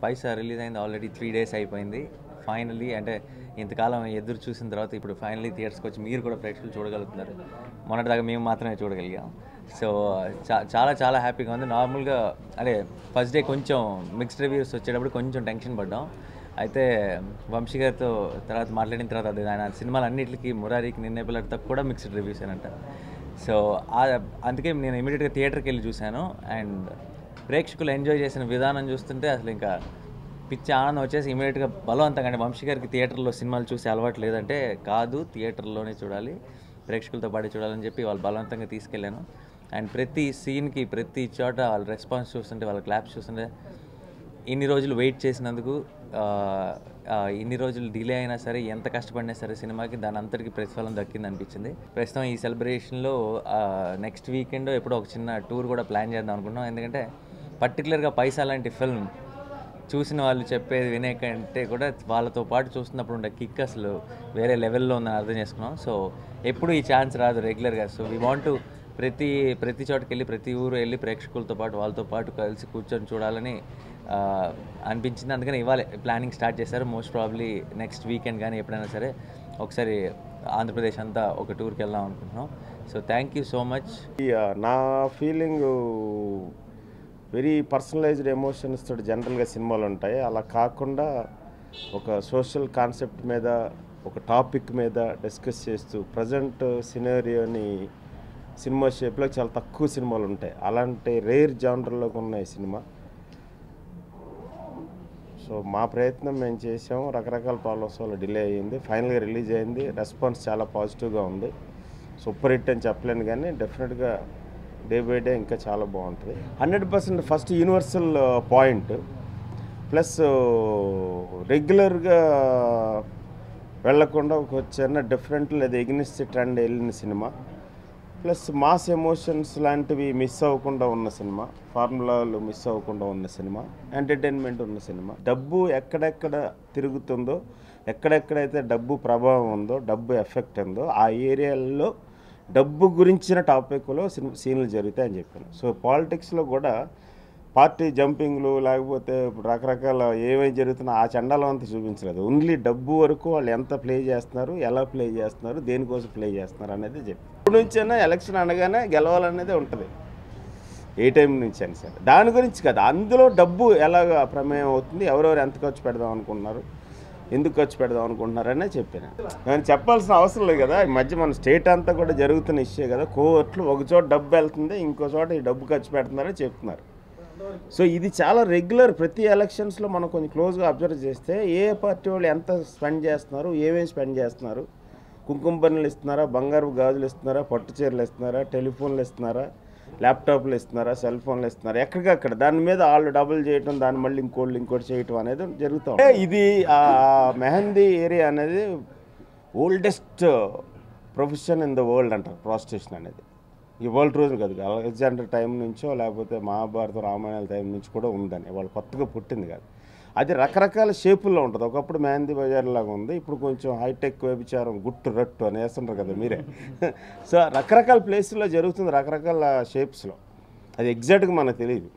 పైసా release అయింది already 3 days అయిపోయింది. Finally అంటే ఇంతకాలం ఎదురు చూసిన తర్వాత ఇప్పుడు ఫైనల్లీ థియేటర్స్కి వచ్చి మీరు కూడా ప్రేక్షకులు చూడగలుగుతున్నారు. మొన్నటిదాకా మేము మాత్రమే చూడగలిగాం. సో చాలా చాలా హ్యాపీగా ఉంది. నార్మల్గా అదే ఫస్ట్ డే కొంచెం మిక్స్డ్ రివ్యూస్ వచ్చేటప్పుడు కొంచెం టెన్షన్ పడ్డాం. అయితే వంశీ గారితో తర్వాత మాట్లాడిన తర్వాత అది ఆయన సినిమాలు అన్నింటికి మురారికి నిన్నే పిల్లడితో కూడా మిక్స్డ్ రివ్యూస్ అంట. సో అందుకే నేను ఇమీడియట్గా థియేటర్కి వెళ్ళి చూశాను. అండ్ ప్రేక్షకులు ఎంజాయ్ చేసిన విధానం చూస్తుంటే అసలు ఇంకా పిచ్చి ఆనందం వచ్చేసి ఇమీడియట్గా బలవంతంగా అంటే వంశీ గారికి థియేటర్లో సినిమాలు చూసి అలవాటు లేదంటే కాదు థియేటర్లోనే చూడాలి, ప్రేక్షకులతో పాటు చూడాలని చెప్పి వాళ్ళు బలవంతంగా తీసుకెళ్ళాను. అండ్ ప్రతి సీన్కి ప్రతి చోట వాళ్ళ రెస్పాన్స్ చూస్తుంటే వాళ్ళ క్లాప్స్ చూస్తుంటే ఇన్ని రోజులు వెయిట్ చేసినందుకు ఇన్ని రోజులు డిలే అయినా సరే ఎంత కష్టపడినా సరే సినిమాకి దాని అంతటికి ప్రతిఫలం దక్కింది అనిపించింది. ప్రస్తుతం ఈ సెలబ్రేషన్లో నెక్స్ట్ వీకెండ్ ఎప్పుడో ఒక చిన్న టూర్ కూడా ప్లాన్ చేద్దాం అనుకుంటున్నాం. ఎందుకంటే పర్టికులర్గా పైసా లాంటి ఫిల్మ్ చూసిన వాళ్ళు చెప్పేది వినే కంటే కూడా వాళ్ళతో పాటు చూస్తున్నప్పుడు ఉండే కిక్ అసలు వేరే లెవెల్లో ఉందని అర్థం చేసుకున్నాం. సో ఎప్పుడు ఈ ఛాన్స్ రాదు రెగ్యులర్గా. సో వీ వాంట్ టు ప్రతి చోటుకి వెళ్ళి ప్రతి ఊరు వెళ్ళి ప్రేక్షకులతో పాటు వాళ్ళతో పాటు కలిసి కూర్చొని చూడాలని అనిపించింది. అందుకని ఇవాళ ప్లానింగ్ స్టార్ట్ చేశారు. మోస్ట్ ప్రాబ్లీ నెక్స్ట్ వీకెండ్ కానీ ఎప్పుడైనా సరే ఒకసారి ఆంధ్రప్రదేశ్ అంతా ఒక టూర్కి వెళ్దాం అనుకుంటున్నాం. So thank you so much. నా ఫీలింగ్ వెరీ పర్సనలైజ్డ్ ఎమోషన్స్ తోటి జనరల్గా సినిమాలు ఉంటాయి. అలా కాకుండా ఒక సోషల్ కాన్సెప్ట్ మీద ఒక టాపిక్ మీద డిస్కస్ చేస్తూ ప్రజెంట్ సినారియోని సినిమా షేప్లో చాలా తక్కువ సినిమాలు ఉంటాయి. అలాంటి రేర్ జానర్లోకి ఉన్నాయి సినిమా. సో మా ప్రయత్నం మేము చేసాము. రకరకాల ప్రాబ్లమ్స్ వల్ల డిలే అయ్యింది. ఫైనల్గా రిలీజ్ అయింది. రెస్పాన్స్ చాలా పాజిటివ్గా ఉంది. సూపర్ హిట్ అని చెప్పలేను కానీ డెఫినెట్గా డే బై డే ఇంకా చాలా బాగుంటుంది. 100% ఫస్ట్ యూనివర్సల్ పాయింట్ ప్లస్ రెగ్యులర్గా వెళ్లకుండా ఒక చిన్న డిఫరెంట్ లేదా ఎగ్నిస్ట్ ట్రెండ్ వెళ్ళిన సినిమా. ప్లస్ మాస్ ఎమోషన్స్ లాంటివి మిస్ అవ్వకుండా ఉన్న సినిమా, ఫార్ములాలు మిస్ అవ్వకుండా ఉన్న సినిమా, ఎంటర్టైన్మెంట్ ఉన్న సినిమా. డబ్బు ఎక్కడెక్కడ తిరుగుతుందో, ఎక్కడెక్కడైతే డబ్బు ప్రభావం ఉందో, డబ్బు ఎఫెక్ట్ ఉందో ఆ ఏరియాల్లో డబ్బు గురించిన టాపిక్లో సీన్లు జరుగుతాయని చెప్పాను. సో పాలిటిక్స్లో కూడా పార్టీ జంపింగ్లు లేకపోతే ఇప్పుడు రకరకాల ఏమేమి జరుగుతున్నా ఆ చండాలం అంతా చూపించలేదు. ఓన్లీ డబ్బు వరకు వాళ్ళు ఎంత ప్లే చేస్తున్నారు, ఎలా ప్లే చేస్తున్నారు, దేనికోసం ప్లే చేస్తున్నారు అనేది చెప్పి ఇప్పుడు నుంచైనా ఎలక్షన్ అనగానే గెలవాలనేది ఉంటుంది. ఏ టైం నుంచి అయినా సరే దాని గురించి కదా, అందులో డబ్బు ఎలాగ ప్రమేయం అవుతుంది, ఎవరెవరు ఎంత ఖర్చు పెడదాం అనుకుంటున్నారు, ఎందుకు ఖర్చు పెడదాం అనుకుంటున్నారనే చెప్పాను. నేను చెప్పాల్సిన అవసరం లేదు కదా. ఈ మధ్య మన స్టేట్ అంతా కూడా జరుగుతున్న ఇష్యూ కదా. కోర్టులు ఒక చోట డబ్బు వెళ్తుంది, ఇంకో చోట ఈ డబ్బు ఖర్చు పెడుతున్నారని చెప్తున్నారు. సో ఇది చాలా రెగ్యులర్. ప్రతి ఎలక్షన్స్లో మనం కొంచెం క్లోజ్గా అబ్జర్వ్ చేస్తే ఏ పార్టీ వాళ్ళు ఎంత స్పెండ్ చేస్తున్నారు, ఏమేమి స్పెండ్ చేస్తున్నారు, కుంకుమ పన్నులు ఇస్తున్నారా, బంగారు గాజులు ఇస్తున్నారా, పట్టు చీరలు ఇస్తున్నారా, టెలిఫోన్లు ఇస్తున్నారా, ల్యాప్టాప్లు ఇస్తున్నారా, సెల్ ఫోన్లు ఇస్తున్నారా, ఎక్కడికక్కడ దాని మీద వాళ్ళు డబుల్ చేయటం, దాన్ని మళ్ళీ ఇంకోటి చేయటం అనేది జరుగుతుంది. ఇది మెహందీ ఏరియా అనేది oldest profession in the world అంటారు ప్రాస్టిట్యూషన్ అనేది. ఈ వరల్డ్ రోజులు కాదు, అలెగ్జాండర్ టైం నుంచో లేకపోతే మహాభారత రామాయణాల టైం నుంచి కూడా ఉందని, వాళ్ళు కొత్తగా పుట్టింది కాదు. అది రకరకాల షేపుల్లో ఉంటుంది. ఒకప్పుడు మెహందీ బజార్ లాగా ఉంది, ఇప్పుడు కొంచెం హైటెక్ వ్యభిచారం గుట్టు రట్టు అని వేస్తుంటారు కదా మీరే. సో రకరకాల ప్లేసుల్లో జరుగుతుంది, రకరకాల షేప్స్లో. అది ఎగ్జాక్ట్గా మనకు తెలియదు.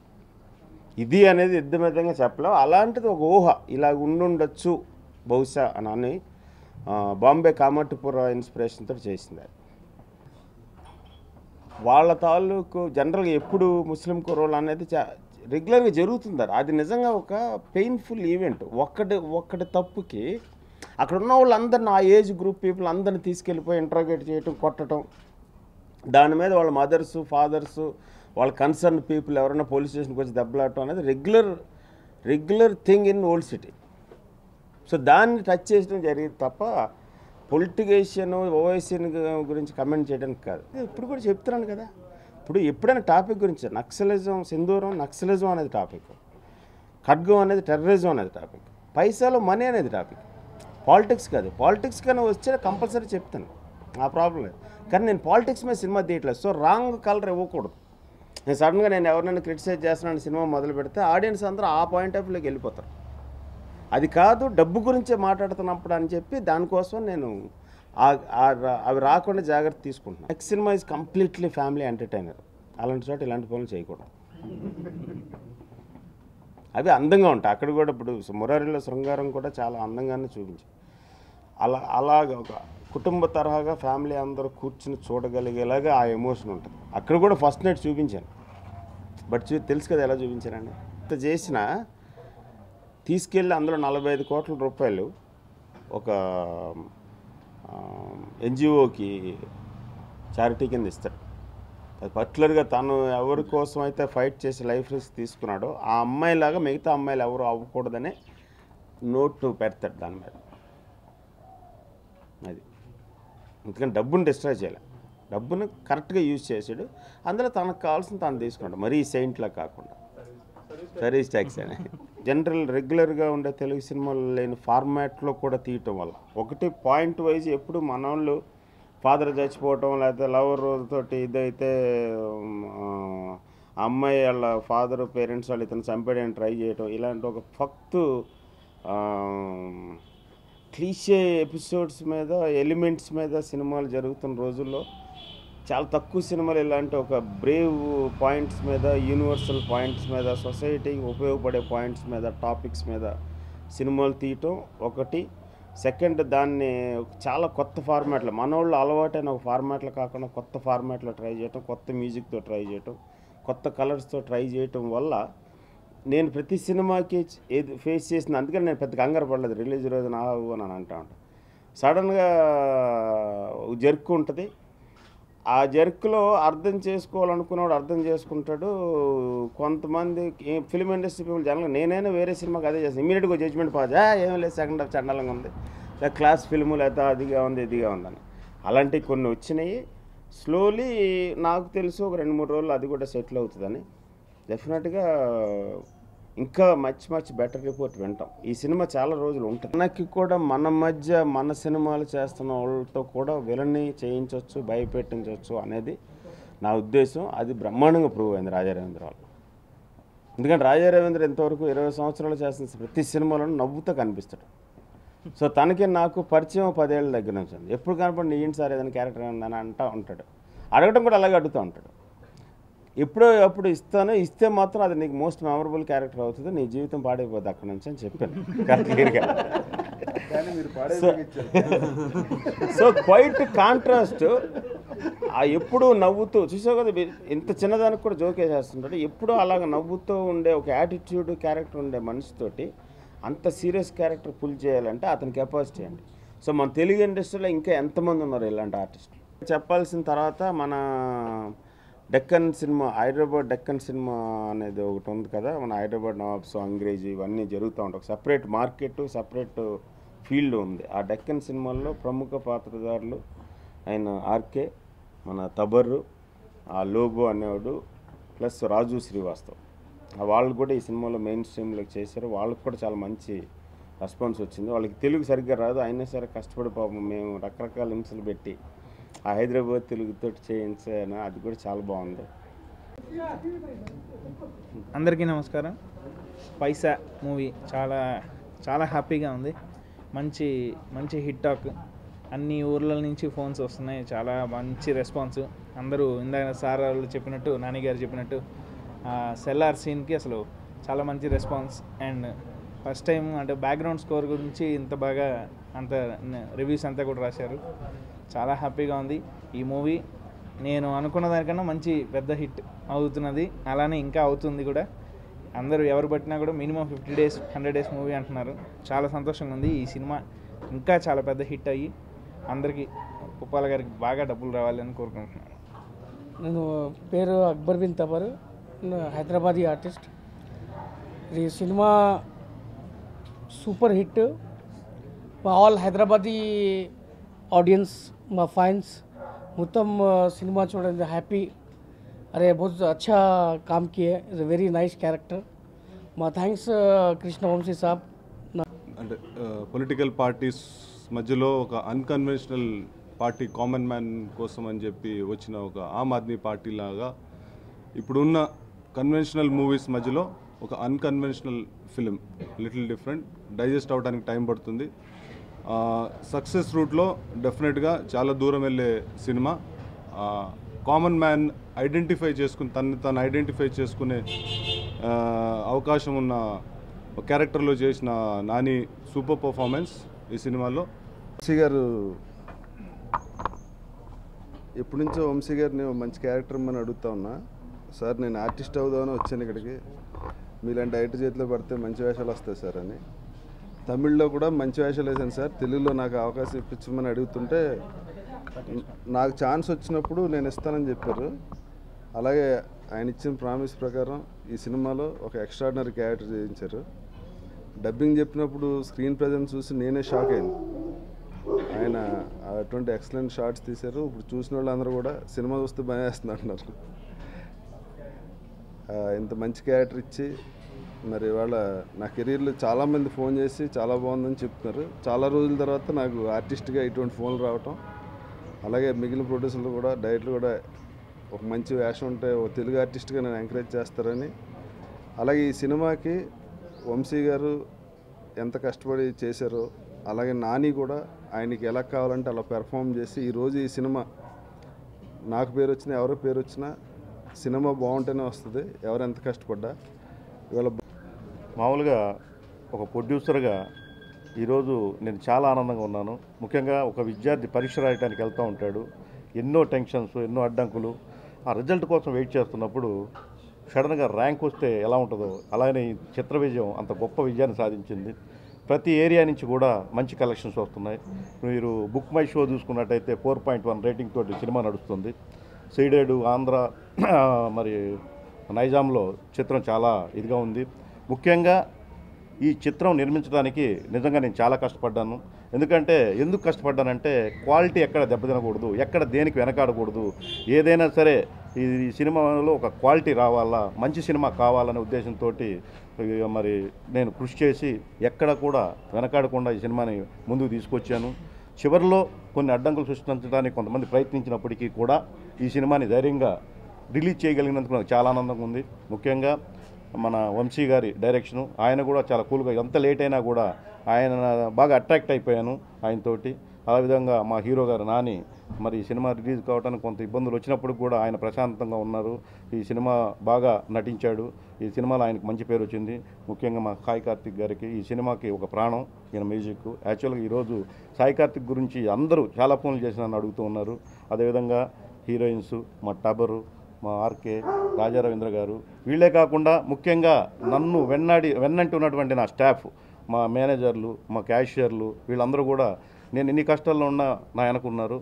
ఇది అనేది యుద్ధమితంగా చెప్పలేం. అలాంటిది ఒక ఊహ ఇలా ఉండుండొచ్చు బహుశా అని బాంబే కామాటిపుర ఇన్స్పిరేషన్తో చేసింది. వాళ్ళ తాలూకు జనరల్గా ఎప్పుడు ముస్లిం కుర్రోళ్ళు అనేది రెగ్యులర్గా జరుగుతుంటారు. అది నిజంగా ఒక పెయిన్ఫుల్ ఈవెంట్. ఒక్కటి తప్పుకి అక్కడ ఉన్న వాళ్ళందరినీ, ఆ ఏజ్ గ్రూప్ పీపుల్ అందరిని తీసుకెళ్ళిపోయి ఇంట్రాగేట్ చేయటం, కొట్టడం, దాని మీద వాళ్ళ మదర్సు ఫాదర్సు వాళ్ళ కన్సర్న్ పీపుల్ ఎవరైనా పోలీస్ స్టేషన్కి వచ్చి దెబ్బలాడటం అనేది regular thing in old city. So దాన్ని టచ్ చేయడం జరిగింది తప్ప పొలిటికేషన్ ఓవైసీని గురించి కమెంట్ చేయడానికి కాదు. ఇప్పుడు కూడా చెప్తున్నాను కదా, ఇప్పుడు ఎప్పుడైనా టాపిక్ గురించి నక్సలిజం, సింధూరం నక్సలిజం అనేది టాపిక్, ఖడ్గం అనేది టెర్రరిజం అనేది టాపిక్, పైసాలో మనీ అనేది టాపిక్, పాలిటిక్స్ కాదు. పాలిటిక్స్ కానీ వచ్చే కంపల్సరీ చెప్తాను, ఆ ప్రాబ్లం లేదు. కానీ నేను పాలిటిక్స్ మీద సినిమా తీయట్లేదు. సో రాంగ్ కలర్ ఇవ్వకూడదు. నేను సడన్గా నేను ఎవరినైనా క్రిటిసైజ్ చేస్తున్నాను సినిమా మొదలు పెడితే ఆడియన్స్ అందరూ ఆ పాయింట్ ఆఫ్ వ్యూలోకి వెళ్ళిపోతారు. అది కాదు, డబ్బు గురించే మాట్లాడుతున్నప్పుడు అని చెప్పి దానికోసం నేను అవి రాకుండా జాగ్రత్త తీసుకుంటున్నాను. Next cinema is completely family entertainer. అలాంటి చోట ఇలాంటి పనులు చేయకూడదు. అవి అందంగా ఉంటాయి. అక్కడ కూడా ఇప్పుడు మురారిలో శృంగారం కూడా చాలా అందంగానే చూపించారు. అలాగ ఒక కుటుంబ తరహాగా ఫ్యామిలీ అందరూ కూర్చుని చూడగలిగేలాగా ఆ ఎమోషన్ ఉంటుంది. అక్కడ కూడా ఫస్ట్ నైట్ చూపించాను, బట్ తెలుసు కదా ఎలా చూపించానండి. ఇంత చేసినా తీసుకెళ్ళి అందులో 45 కోట్ల రూపాయలు ఒక ఎన్జిఓకి చారిటీ కింద ఇస్తాడు. అది పర్టికులర్గా తను ఎవరి కోసం అయితే ఫైట్ చేసి లైఫ్ రిస్క్ తీసుకున్నాడో ఆ అమ్మాయిలాగా మిగతా అమ్మాయిలు ఎవరు అవ్వకూడదనే నోట్ పెడతాడు దాని మీద. అది ఎందుకంటే డబ్బును డిస్ట్రాయ్ చేయాలి, డబ్బును కరెక్ట్గా యూజ్ చేసాడు. అందులో తనకు కావాల్సిన తను తీసుకున్నాడు, మరీ సెయింట్లా కాకుండా. సర్వీస్ ట్యాక్స్ అని జనరల్ రెగ్యులర్గా ఉండే తెలుగు సినిమాలు లేని ఫార్మాట్లో కూడా తీయటం వల్ల ఒకటి పాయింట్ వైజ్ ఎప్పుడు మన వాళ్ళు ఫాదర్ చచ్చిపోవటం లేకపోతే లవర్ తోటి ఇదైతే అమ్మాయి వాళ్ళ ఫాదర్ పేరెంట్స్ వాళ్ళు ఇతను చంపేయడానికి ట్రై చేయటం, ఇలాంటి ఒక ఫక్తు క్లీషే ఎపిసోడ్స్ మీద ఎలిమెంట్స్ మీద సినిమాలు జరుగుతున్న రోజుల్లో చాలా తక్కువ సినిమాలు ఇలాంటి ఒక బ్రేవ్ పాయింట్స్ మీద, యూనివర్సల్ పాయింట్స్ మీద, సొసైటీకి ఉపయోగపడే పాయింట్స్ మీద, టాపిక్స్ మీద సినిమాలు తీయటం ఒకటి. సెకండ్, దాన్ని చాలా కొత్త ఫార్మాట్లో మనోళ్ళు అలవాటైన ఒక ఫార్మాట్లో కాకుండా కొత్త ఫార్మాట్లో ట్రై చేయటం, కొత్త మ్యూజిక్తో ట్రై చేయటం, కొత్త కలర్స్తో ట్రై చేయటం వల్ల నేను ప్రతి సినిమాకి ఏది ఫేస్ చేసిన. అందుకని నేను పెద్ద కంగారు పడలేదు రిలీజ్ రోజు నావు అని అంటా ఉంటాను. సడన్గా జర్క్ ఉంటుంది, ఆ జర్క్లో అర్థం చేసుకోవాలనుకున్నవాడు అర్థం చేసుకుంటాడు. కొంతమంది ఫిల్మ్ ఇండస్ట్రీ పీపుల్ జనరల్గా నేనైనా వేరే సినిమాకి అదే చేస్తాను, ఇమీడియట్గా జడ్జ్మెంట్ పాస్, ఏం లేదు సెకండ్ హాఫ్ చండాలంగా ఉంది, లేదా క్లాస్ ఫిల్ము లేదా అదిగా ఉంది ఇదిగా ఉందని. అలాంటివి కొన్ని వచ్చినాయి. స్లోలీ నాకు తెలుసు ఒక 2-3 రోజులు అది కూడా సెటిల్ అవుతుందని. డెఫినెట్గా ఇంకా మచ్ బెటర్ రిపోర్ట్ వింటాం. ఈ సినిమా చాలా రోజులు ఉంటుంది. మనకి కూడా మన మధ్య మన సినిమాలు చేస్తున్న వాళ్ళతో కూడా విలని చేయించవచ్చు, భయపెట్టించవచ్చు అనేది నా ఉద్దేశం. అది బ్రహ్మాండంగా ప్రూవ్ అయింది రాజా రవీంద్ర వాళ్ళు. ఎందుకంటే రాజా రవీంద్ర ఇంతవరకు 20 సంవత్సరాలు చేస్తున్న ప్రతి సినిమాలోనూ నవ్వుతూ కనిపిస్తాడు. సో తనకి నాకు పరిచయం 10 ఏళ్ళ దగ్గర నుంచి ఉంది. ఎప్పుడు కనపడి ఏంటి సార్ ఏదైనా క్యారెక్టర్ ఉందని అంటూ ఉంటాడు, అడగటం కూడా అలాగే అడుగుతూ ఉంటాడు. ఎప్పుడో అప్పుడు ఇస్తాను, ఇస్తే మాత్రం అది నీకు మోస్ట్ మెమరబుల్ క్యారెక్టర్ అవుతుంది, నీ జీవితం పాడైపోద్ది అక్కడ నుంచి అని చెప్పాను క్లియర్గా. So quiet contrast. ఎప్పుడూ నవ్వుతూ చూసావు కదా, ఇంత చిన్నదానికి కూడా జోక్ వేసేస్తుంటాడు. ఎప్పుడూ అలాగ నవ్వుతూ ఉండే ఒక యాటిట్యూడ్ క్యారెక్టర్ ఉండే మనిషితోటి అంత సీరియస్ క్యారెక్టర్ పుల్ చేయాలంటే అతని కెపాసిటీ అండి. సో మన తెలుగు ఇండస్ట్రీలో ఇంకా ఎంతమంది ఉన్నారు ఇలాంటి ఆర్టిస్టులు. చెప్పాల్సిన తర్వాత మన డెక్కన్ సినిమా, హైదరాబాద్ డెక్కన్ సినిమా అనేది ఒకటి ఉంది కదా, మన హైదరాబాద్ నవాబ్స్, అంగ్రేజీ ఇవన్నీ జరుగుతూ ఉంటాయి. ఒక సపరేట్ మార్కెట్, సపరేట్ ఫీల్డ్ ఉంది. ఆ డెక్కన్ సినిమాల్లో ప్రముఖ పాత్రధారులు ఆయన ఆర్కే, మన తబర్రు, ఆ లోబో అనేవాడు, ప్లస్ రాజు శ్రీవాస్తవ్. వాళ్ళు కూడా ఈ సినిమాలో మెయిన్ స్ట్రీమ్లోకి చేశారు. వాళ్ళకి కూడా చాలా మంచి రెస్పాన్స్ వచ్చింది. వాళ్ళకి తెలుగు సరిగ్గా రాదు, అయినా సరే కష్టపడి పాపం మేము రకరకాల హింసలు పెట్టి ఆ హైదరాబాద్ తెలుగుతో చేయించాను. అది కూడా చాలా బాగుంది. అందరికీ నమస్కారం. పైసా మూవీ చాలా హ్యాపీగా ఉంది. మంచి హిట్ టాక్. అన్ని ఊర్ల నుంచి ఫోన్స్ వస్తున్నాయి, చాలా మంచి రెస్పాన్స్. అందరూ ఇందాక సార్ వాళ్ళు చెప్పినట్టు, నాని గారు చెప్పినట్టు సెల్లార్ సీన్కి అసలు చాలా మంచి రెస్పాన్స్. అండ్ ఫస్ట్ టైం అంటే బ్యాక్గ్రౌండ్ స్కోర్ గురించి ఇంత బాగా అంత రివ్యూస్ అంతా కూడా రాశారు. చాలా హ్యాపీగా ఉంది ఈ మూవీ. నేను అనుకున్న దానికన్నా మంచి పెద్ద హిట్ అవుతున్నది, అలానే ఇంకా అవుతుంది కూడా. అందరూ ఎవరు పట్టినా కూడా మినిమం 50 days 100 days మూవీ అంటున్నారు. చాలా సంతోషంగా ఉంది. ఈ సినిమా ఇంకా చాలా పెద్ద హిట్ అయ్యి అందరికీ ఉప్పాల గారికి బాగా డబ్బులు రావాలని కోరుకుంటున్నాను. నేను పేరు అక్బర్ బిన్ తబర్, హైదరాబాదీ ఆర్టిస్ట్. ఈ సినిమా సూపర్ హిట్. మా ఆల్ హైదరాబాదీ ఆడియన్స్, మా ఫ్యాన్స్ మొత్తం సినిమా చూడండి హ్యాపీ. అరే बहुत अच्छा काम किए, is a very nice character. మా థ్యాంక్స్ కృష్ణవంశీ సాబ్. అంటే పొలిటికల్ పార్టీస్ మధ్యలో ఒక అన్కన్వెన్షనల్ పార్టీ, కామన్ మ్యాన్ కోసం అని చెప్పి వచ్చిన ఒక ఆమ్ ఆద్మీ పార్టీ లాగా ఇప్పుడున్న కన్వెన్షనల్ మూవీస్ మధ్యలో ఒక unconventional film, little different, digest అవడానికి టైం పడుతుంది. సక్సెస్ రూట్లో డెఫినెట్గా చాలా దూరం వెళ్ళే సినిమా. కామన్ మ్యాన్ ఐడెంటిఫై చేసుకుని తను ఐడెంటిఫై చేసుకునే అవకాశం ఉన్న క్యారెక్టర్లో చేసిన నాని సూపర్ పర్ఫార్మెన్స్ ఈ సినిమాలో. వంశీ గారు ఎప్పటి నుంచో వంశీ గారిని మంచి క్యారెక్టర్ ఇమ్మని అడుగుతా ఉన్నా. సార్ నేను ఆర్టిస్ట్ అవుదామని వచ్చాను ఇక్కడికి, మీలాంటి డైరెక్టర్ చేతిలో పడితే మంచి వేషాలు వస్తాయి సార్ అని. తమిళ్లో కూడా మంచి వేషాలు వేసాను సార్, తెలుగులో నాకు అవకాశం ఇప్పించమని అడుగుతుంటే నాకు ఛాన్స్ వచ్చినప్పుడు నేను ఇస్తానని చెప్పారు. అలాగే ఆయన ఇచ్చిన ప్రామిస్ ప్రకారం ఈ సినిమాలో ఒక ఎక్స్ట్రాడినరీ క్యారెక్టర్ చేయించారు. డబ్బింగ్ చెప్పినప్పుడు స్క్రీన్ ప్రజెన్స్ చూసి నేనే షాక్ అయ్యాను. ఆయన అటువంటి ఎక్సలెంట్ షార్ట్స్ తీశారు. ఇప్పుడు చూసిన వాళ్ళందరూ కూడా సినిమా చూస్తే భయం వేస్తుంది అంటున్నారు. ఇంత మంచి క్యారెక్టర్ ఇచ్చి మరి ఇవాళ నా కెరీర్లో చాలామంది ఫోన్ చేసి చాలా బాగుందని చెప్తున్నారు. చాలా రోజుల తర్వాత నాకు ఆర్టిస్ట్గా ఇటువంటి ఫోన్లు రావటం, అలాగే మిగిలిన ప్రొడ్యూసర్లు కూడా డైరెక్టర్లు కూడా ఒక మంచి వేషం ఉంటే ఒక తెలుగు ఆర్టిస్ట్గా నేను ఎంకరేజ్ చేస్తారని. అలాగే ఈ సినిమాకి వంశీ గారు ఎంత కష్టపడి చేశారో, అలాగే నాని కూడా ఆయనకి ఎలా కావాలంటే అలా పెర్ఫామ్ చేసి ఈరోజు ఈ సినిమా నాకు పేరు వచ్చినా ఎవరో పేరు వచ్చినా సినిమా బాగుంటేనే వస్తుంది, ఎవరు ఎంత కష్టపడ్డా. ఇవాళ మామూలుగా ఒక ప్రొడ్యూసర్గా ఈరోజు నేను చాలా ఆనందంగా ఉన్నాను. ముఖ్యంగా ఒక విద్యార్థి పరీక్ష రాయడానికి వెళ్తూ ఉంటాడు, ఎన్నో టెన్షన్స్, ఎన్నో అడ్డంకులు. ఆ రిజల్ట్ కోసం వెయిట్ చేస్తున్నప్పుడు సడన్గా ర్యాంక్ వస్తే ఎలా ఉంటుందో అలానే ఈ చిత్ర విజయం అంత గొప్ప విజయాన్ని సాధించింది. ప్రతి ఏరియా నుంచి కూడా మంచి కలెక్షన్స్ వస్తున్నాయి. మీరు బుక్ మై షో చూసుకున్నట్టయితే 4.1 రేటింగ్ తోటి సినిమా నడుస్తుంది. సీడెడ్ ఆంధ్ర మరి నైజాంలో చిత్రం చాలా ఇదిగా ఉంది. ముఖ్యంగా ఈ చిత్రం నిర్మించడానికి నిజంగా నేను చాలా కష్టపడ్డాను. ఎందుకు కష్టపడ్డానంటే క్వాలిటీ ఎక్కడ దెబ్బతినకూడదు, ఎక్కడ దేనికి వెనకాడకూడదు. ఏదైనా సరే ఈ సినిమాలో ఒక క్వాలిటీ రావాలా, మంచి సినిమా కావాలనే ఉద్దేశంతో మరి నేను కృషి చేసి ఎక్కడ కూడా వెనకాడకుండా ఈ సినిమాని ముందుకు తీసుకొచ్చాను. చివరిలో కొన్ని అడ్డంకులు సృష్టించడానికి కొంతమంది ప్రయత్నించినప్పటికీ కూడా ఈ సినిమాని ధైర్యంగా రిలీజ్ చేయగలిగినందుకు నాకు చాలా ఆనందంగా ఉంది. ముఖ్యంగా మన వంశీ గారి డైరెక్షను, ఆయన కూడా చాలా కూల్గా, ఎంత లేట్ అయినా కూడా ఆయన బాగా అట్రాక్ట్ అయిపోయాను ఆయనతోటి. అదేవిధంగా మా హీరో గారు నాని మరి ఈ సినిమా రిలీజ్ కావడానికి కొంత ఇబ్బందులు వచ్చినప్పుడు కూడా ఆయన ప్రశాంతంగా ఉన్నారు. ఈ సినిమా బాగా నటించాడు. ఈ సినిమాలో ఆయనకు మంచి పేరు వచ్చింది. ముఖ్యంగా మా సాయి కార్తిక్ గారికి ఈ సినిమాకి ఒక ప్రాణం ఈయన మ్యూజిక్. యాక్చువల్గా ఈరోజు సాయి కార్తిక్ గురించి అందరూ చాలా ఫోన్లు చేసి నన్ను అడుగుతూ ఉన్నారు. అదేవిధంగా హీరోయిన్స్ మా టబరు, మా ఆర్కే, రాజా రవీంద్ర గారు, వీళ్ళే కాకుండా ముఖ్యంగా నన్ను వెన్నంటి ఉన్నటువంటి నా స్టాఫ్, మా మేనేజర్లు, మా క్యాషియర్లు, వీళ్ళందరూ కూడా నేను ఎన్ని కష్టాల్లో ఉన్నా నా వెనకున్నారు.